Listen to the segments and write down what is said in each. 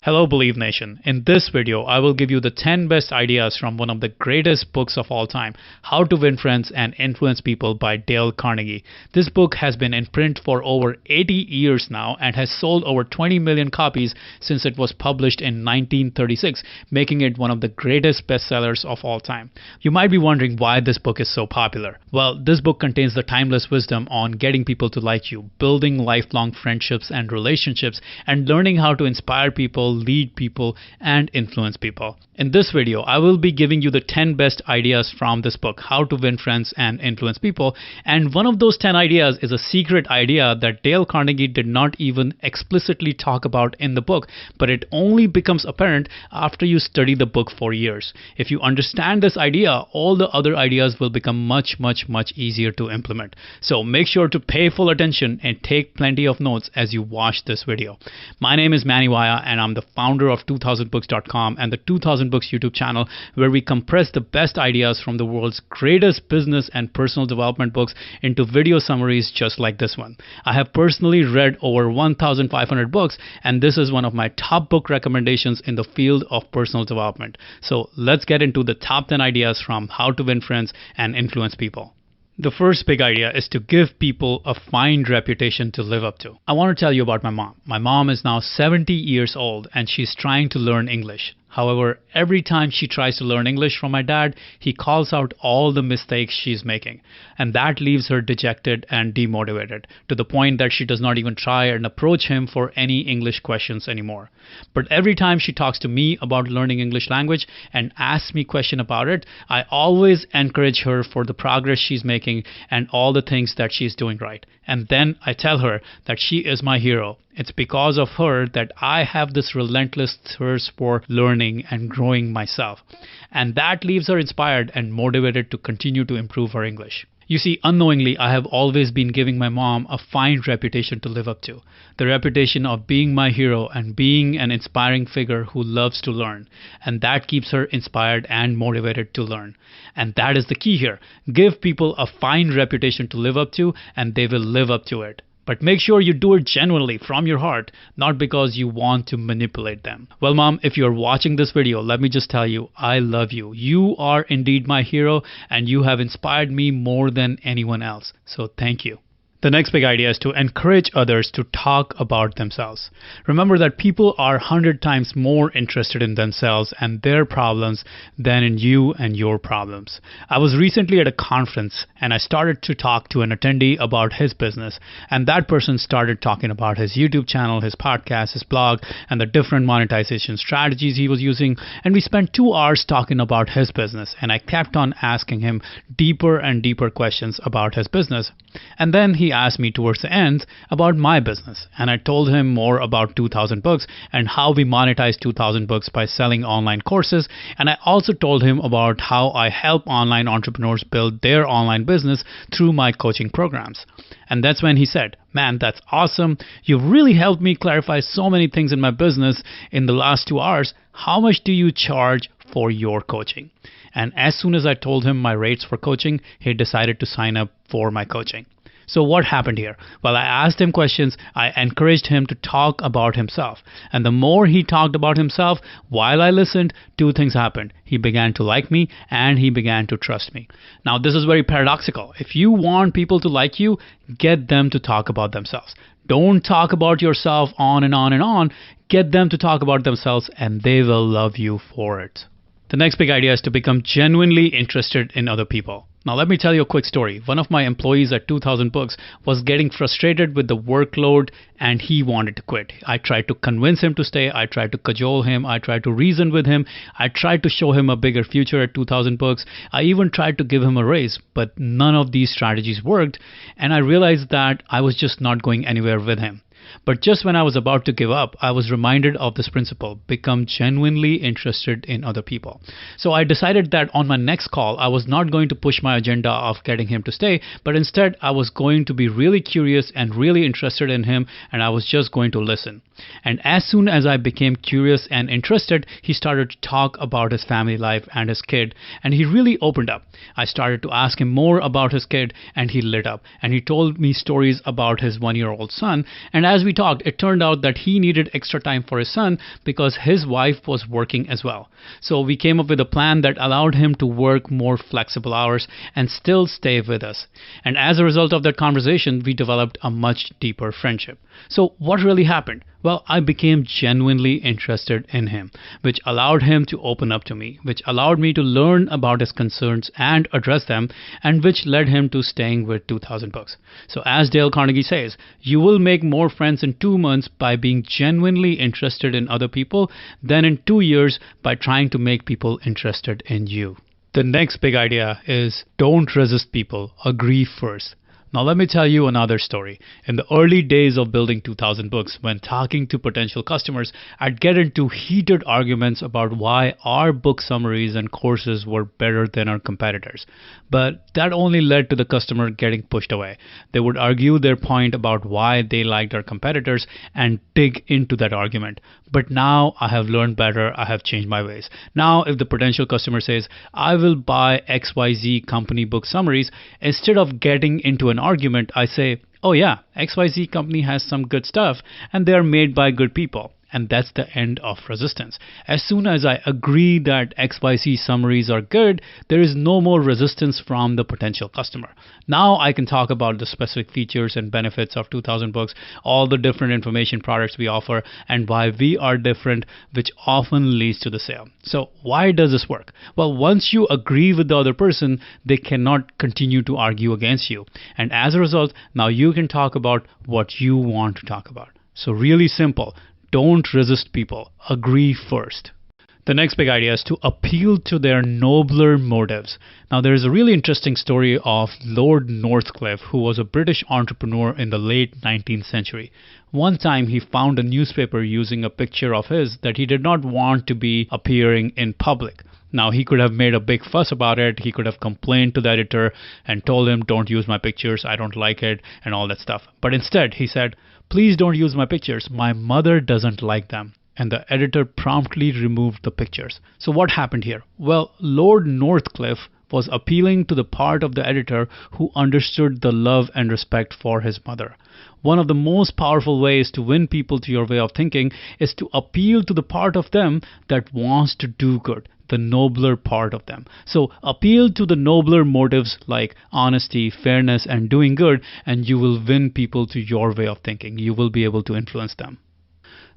Hello Believe Nation. In this video, I will give you the 10 best ideas from one of the greatest books of all time, How to Win Friends and Influence People by Dale Carnegie. This book has been in print for over 80 years now and has sold over 20 million copies since it was published in 1936, making it one of the greatest bestsellers of all time. You might be wondering why this book is so popular. Well, this book contains the timeless wisdom on getting people to like you, building lifelong friendships and relationships, and learning how to inspire people, lead people, and influence people. In this video, I will be giving you the 10 best ideas from this book, How to Win Friends and Influence People. And one of those 10 ideas is a secret idea that Dale Carnegie did not even explicitly talk about in the book, but it only becomes apparent after you study the book for years. If you understand this idea, all the other ideas will become much easier to implement. So make sure to pay full attention and take plenty of notes as you watch this video. My name is Manny Vaya, and I'm the founder of 2000books.com and the 2000 Books YouTube channel, where we compress the best ideas from the world's greatest business and personal development books into video summaries just like this one. I have personally read over 1,500 books, and this is one of my top book recommendations in the field of personal development. So let's get into the top 10 ideas from How to Win Friends and Influence People. The first big idea is to give people a fine reputation to live up to. I want to tell you about my mom. My mom is now 70 years old and she's trying to learn English. However, every time she tries to learn English from my dad, he calls out all the mistakes she's making. And that leaves her dejected and demotivated, to the point that she does not even try and approach him for any English questions anymore. But every time she talks to me about learning English language and asks me a question about it, I always encourage her for the progress she's making and all the things that she's doing right. And then I tell her that she is my hero. It's because of her that I have this relentless thirst for learning and growing myself. And that leaves her inspired and motivated to continue to improve her English. You see, unknowingly, I have always been giving my mom a fine reputation to live up to. The reputation of being my hero and being an inspiring figure who loves to learn. And that keeps her inspired and motivated to learn. And that is the key here. Give people a fine reputation to live up to, and they will live up to it. But make sure you do it genuinely from your heart, not because you want to manipulate them. Well, Mom, if you're watching this video, let me just tell you, I love you. You are indeed my hero, and you have inspired me more than anyone else. So thank you. The next big idea is to encourage others to talk about themselves. Remember that people are 100 times more interested in themselves and their problems than in you and your problems. I was recently at a conference and I started to talk to an attendee about his business, and that person started talking about his YouTube channel, his podcast, his blog, and the different monetization strategies he was using. And we spent 2 hours talking about his business, and I kept on asking him deeper and deeper questions about his business. And then he asked me towards the end about my business, and I told him more about 2000 Books and how we monetize 2000 Books by selling online courses. And I also told him about how I help online entrepreneurs build their online business through my coaching programs. And that's when he said, "Man, that's awesome. You've really helped me clarify so many things in my business in the last 2 hours. How much do you charge for your coaching?" And as soon as I told him my rates for coaching, he decided to sign up for my coaching. So what happened here? Well, I asked him questions. I encouraged him to talk about himself. And the more he talked about himself, while I listened, 2 things happened. He began to like me and he began to trust me. Now, this is very paradoxical. If you want people to like you, get them to talk about themselves. Don't talk about yourself on and on and on. Get them to talk about themselves and they will love you for it. The next big idea is to become genuinely interested in other people. Now, let me tell you a quick story. One of my employees at 2000 Books was getting frustrated with the workload and he wanted to quit. I tried to convince him to stay. I tried to cajole him. I tried to reason with him. I tried to show him a bigger future at 2000 Books. I even tried to give him a raise, but none of these strategies worked. And I realized that I was just not going anywhere with him. But just when I was about to give up, I was reminded of this principle: become genuinely interested in other people. So I decided that on my next call, I was not going to push my agenda of getting him to stay, but instead I was going to be really curious and really interested in him, and I was just going to listen. And as soon as I became curious and interested, he started to talk about his family life and his kid, and he really opened up. I started to ask him more about his kid, and he lit up. And he told me stories about his 1-year-old son. And as we talked, it turned out that he needed extra time for his son because his wife was working as well. So we came up with a plan that allowed him to work more flexible hours and still stay with us. And as a result of that conversation, we developed a much deeper friendship. So what really happened? Well, I became genuinely interested in him, which allowed him to open up to me, which allowed me to learn about his concerns and address them, and which led him to staying with 2000 Books. So as Dale Carnegie says, you will make more friends in 2 months by being genuinely interested in other people than in 2 years by trying to make people interested in you. The next big idea is don't resist people, agree first. Now let me tell you another story. In the early days of building 2000 Books, when talking to potential customers, I'd get into heated arguments about why our book summaries and courses were better than our competitors. But that only led to the customer getting pushed away. They would argue their point about why they liked our competitors and dig into that argument. But now I have learned better. I have changed my ways. Now if the potential customer says, I will buy XYZ company book summaries, instead of getting into an argument, I say, oh yeah, XYZ company has some good stuff and they are made by good people. And that's the end of resistance. As soon as I agree that XYZ summaries are good, there is no more resistance from the potential customer. Now I can talk about the specific features and benefits of 2000 Books, all the different information products we offer, and why we are different, which often leads to the sale. So why does this work? Well, once you agree with the other person, they cannot continue to argue against you. And as a result, now you can talk about what you want to talk about. So really simple. Don't resist people. Agree first. The next big idea is to appeal to their nobler motives. Now, there is a really interesting story of Lord Northcliffe, who was a British entrepreneur in the late 19th century. One time, he found a newspaper using a picture of his that he did not want to be appearing in public. Now, he could have made a big fuss about it. He could have complained to the editor and told him, don't use my pictures, I don't like it, and all that stuff. But instead, he said, please don't use my pictures. My mother doesn't like them. And the editor promptly removed the pictures. So what happened here? Well, Lord Northcliffe was appealing to the part of the editor who understood the love and respect for his mother. One of the most powerful ways to win people to your way of thinking is to appeal to the part of them that wants to do good, the nobler part of them. So appeal to the nobler motives like honesty, fairness, and doing good, and you will win people to your way of thinking. You will be able to influence them.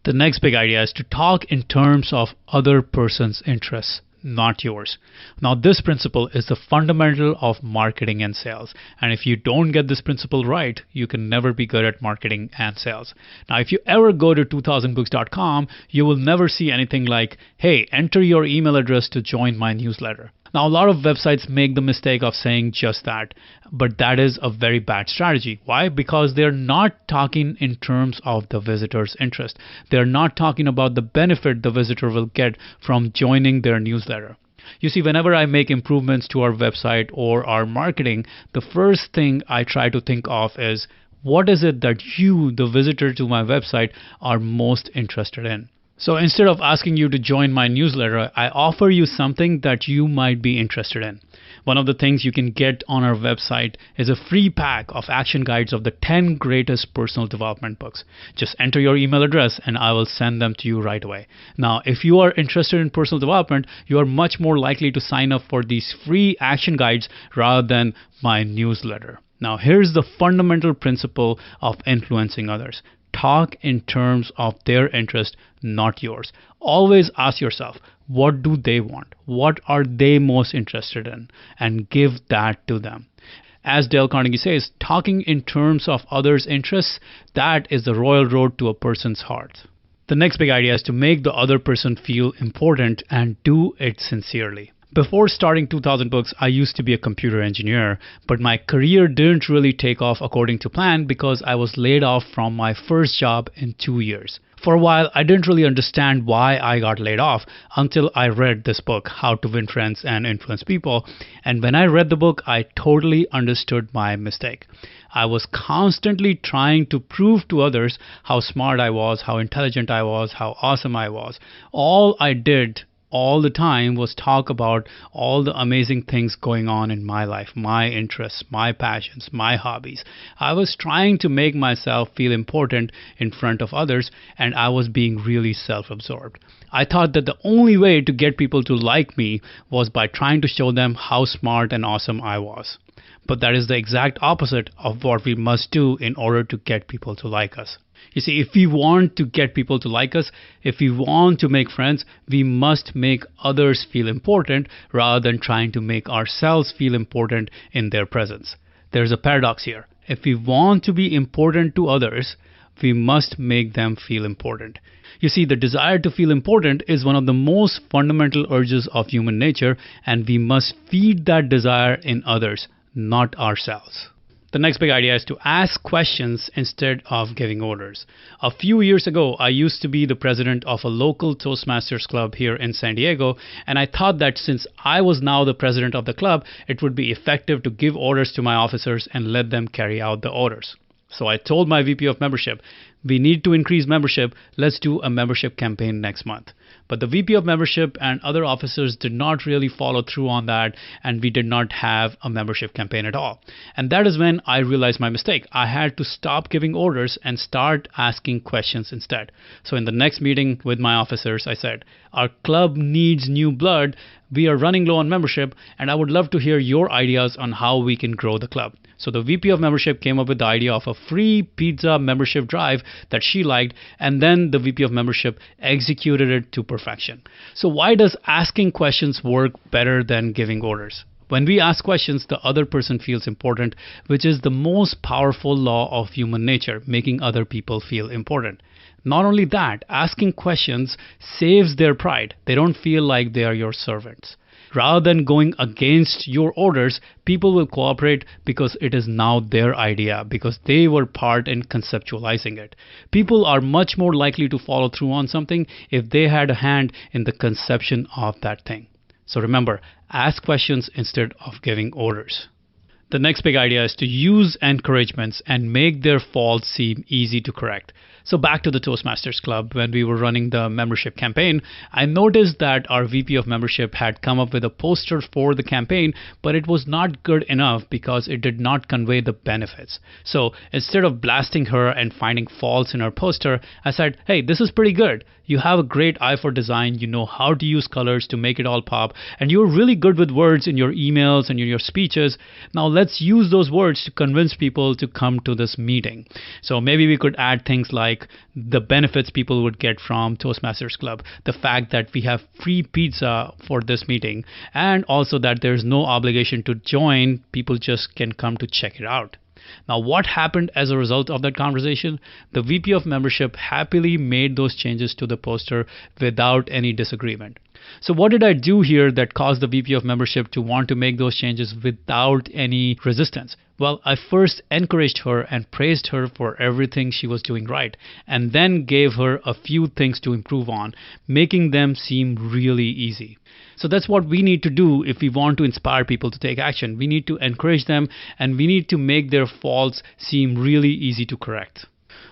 The next big idea is to talk in terms of other person's interests, not yours. Now, this principle is the fundamental of marketing and sales. And if you don't get this principle right, you can never be good at marketing and sales. Now, if you ever go to 2000books.com, you will never see anything like, hey, enter your email address to join my newsletter. Now, a lot of websites make the mistake of saying just that, but that is a very bad strategy. Why? Because they're not talking in terms of the visitor's interest. They're not talking about the benefit the visitor will get from joining their newsletter. You see, whenever I make improvements to our website or our marketing, the first thing I try to think of is, what is it that you, the visitor to my website, are most interested in? So instead of asking you to join my newsletter, I offer you something that you might be interested in. One of the things you can get on our website is a free pack of action guides of the 10 greatest personal development books. Just enter your email address and I will send them to you right away. Now, if you are interested in personal development, you are much more likely to sign up for these free action guides rather than my newsletter. Now, here's the fundamental principle of influencing others. Talk in terms of their interest, not yours. Always ask yourself, what do they want? What are they most interested in? And give that to them. As Dale Carnegie says, talking in terms of others' interests, that is the royal road to a person's heart. The next big idea is to make the other person feel important and do it sincerely. Before starting 2000 Books, I used to be a computer engineer, but my career didn't really take off according to plan because I was laid off from my first job in 2 years. For a while, I didn't really understand why I got laid off until I read this book, How to Win Friends and Influence People. And when I read the book, I totally understood my mistake. I was constantly trying to prove to others how smart I was, how intelligent I was, how awesome I was. All I did all the time was talk about all the amazing things going on in my life, my interests, my passions, my hobbies. I was trying to make myself feel important in front of others, and I was being really self-absorbed. I thought that the only way to get people to like me was by trying to show them how smart and awesome I was. But that is the exact opposite of what we must do in order to get people to like us. You see, if we want to get people to like us, if we want to make friends, we must make others feel important rather than trying to make ourselves feel important in their presence. There's a paradox here. If we want to be important to others, we must make them feel important. You see, the desire to feel important is one of the most fundamental urges of human nature, and we must feed that desire in others, not ourselves. The next big idea is to ask questions instead of giving orders. A few years ago, I used to be the president of a local Toastmasters club here in San Diego, and I thought that since I was now the president of the club, it would be effective to give orders to my officers and let them carry out the orders. So I told my VP of membership, we need to increase membership. Let's do a membership campaign next month. But the VP of membership and other officers did not really follow through on that, and we did not have a membership campaign at all. And that is when I realized my mistake. I had to stop giving orders and start asking questions instead. So in the next meeting with my officers, I said, our club needs new blood. We are running low on membership, and I would love to hear your ideas on how we can grow the club. So the VP of membership came up with the idea of a free pizza membership drive that she liked, and then the VP of membership executed it to perfection. So why does asking questions work better than giving orders? When we ask questions, the other person feels important, which is the most powerful law of human nature, making other people feel important. Not only that, asking questions saves their pride. They don't feel like they are your servants. Rather than going against your orders, people will cooperate because it is now their idea, because they were part in conceptualizing it. People are much more likely to follow through on something if they had a hand in the conception of that thing. So remember, ask questions instead of giving orders. The next big idea is to use encouragements and make their faults seem easy to correct. So back to the Toastmasters Club, when we were running the membership campaign, I noticed that our VP of membership had come up with a poster for the campaign, but it was not good enough because it did not convey the benefits. So instead of blasting her and finding faults in her poster, I said, hey, this is pretty good. You have a great eye for design, you know how to use colors to make it all pop, and you're really good with words in your emails and in your speeches. Now let's use those words to convince people to come to this meeting. So maybe we could add things like the benefits people would get from Toastmasters Club, the fact that we have free pizza for this meeting, and also that there's no obligation to join, people just can come to check it out. Now, what happened as a result of that conversation? The VP of membership happily made those changes to the poster without any disagreement. So what did I do here that caused the VP of membership to want to make those changes without any resistance? Well, I first encouraged her and praised her for everything she was doing right, and then gave her a few things to improve on, making them seem really easy. So that's what we need to do if we want to inspire people to take action. We need to encourage them, and we need to make their faults seem really easy to correct.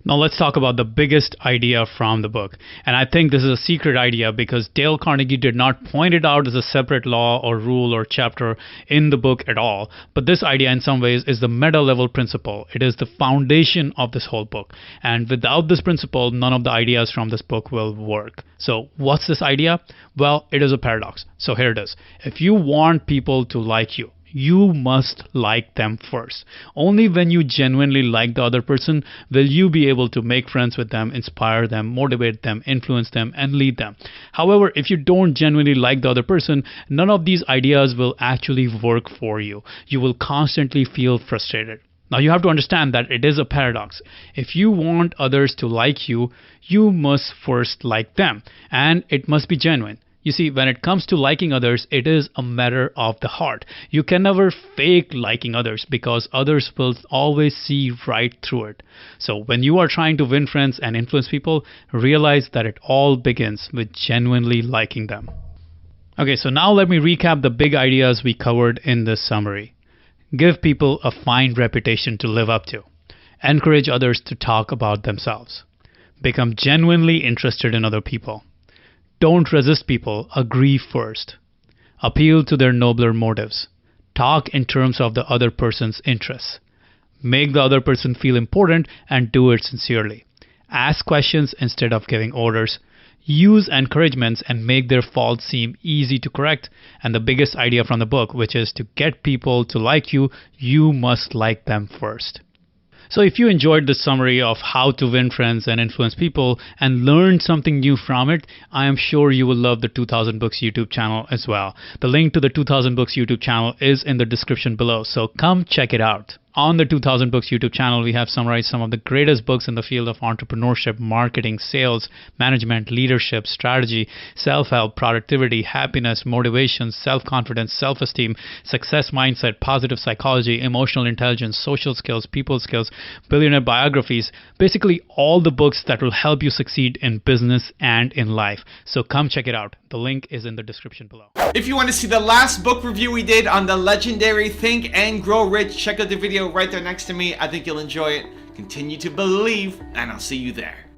Now let's talk about the biggest idea from the book. And I think this is a secret idea because Dale Carnegie did not point it out as a separate law or rule or chapter in the book at all. But this idea in some ways is the meta level principle. It is the foundation of this whole book. And without this principle, none of the ideas from this book will work. So what's this idea? Well, it is a paradox. So here it is. If you want people to like you, you must like them first. Only when you genuinely like the other person will you be able to make friends with them, inspire them, motivate them, influence them, and lead them. However, if you don't genuinely like the other person, none of these ideas will actually work for you. You will constantly feel frustrated. Now you have to understand that it is a paradox. If you want others to like you, you must first like them, and it must be genuine. You see, when it comes to liking others, it is a matter of the heart. You can never fake liking others because others will always see right through it. So when you are trying to win friends and influence people, realize that it all begins with genuinely liking them. Okay, so now let me recap the big ideas we covered in this summary. Give people a fine reputation to live up to. Encourage others to talk about themselves. Become genuinely interested in other people. Don't resist people, agree first. Appeal to their nobler motives. Talk in terms of the other person's interests. Make the other person feel important and do it sincerely. Ask questions instead of giving orders. Use encouragements and make their faults seem easy to correct. And the biggest idea from the book, which is to get people to like you, you must like them first. So if you enjoyed this summary of how to win friends and influence people and learned something new from it, I am sure you will love the 2000 Books YouTube channel as well. The link to the 2000 Books YouTube channel is in the description below, so come check it out. On the 2000 Books YouTube channel, we have summarized some of the greatest books in the field of entrepreneurship, marketing, sales, management, leadership, strategy, self-help, productivity, happiness, motivation, self-confidence, self-esteem, success mindset, positive psychology, emotional intelligence, social skills, people skills, billionaire biographies, basically all the books that will help you succeed in business and in life. So come check it out. The link is in the description below. If you want to see the last book review we did on the legendary Think and Grow Rich, check out the video right there next to me. I think you'll enjoy it. Continue to believe, and I'll see you there.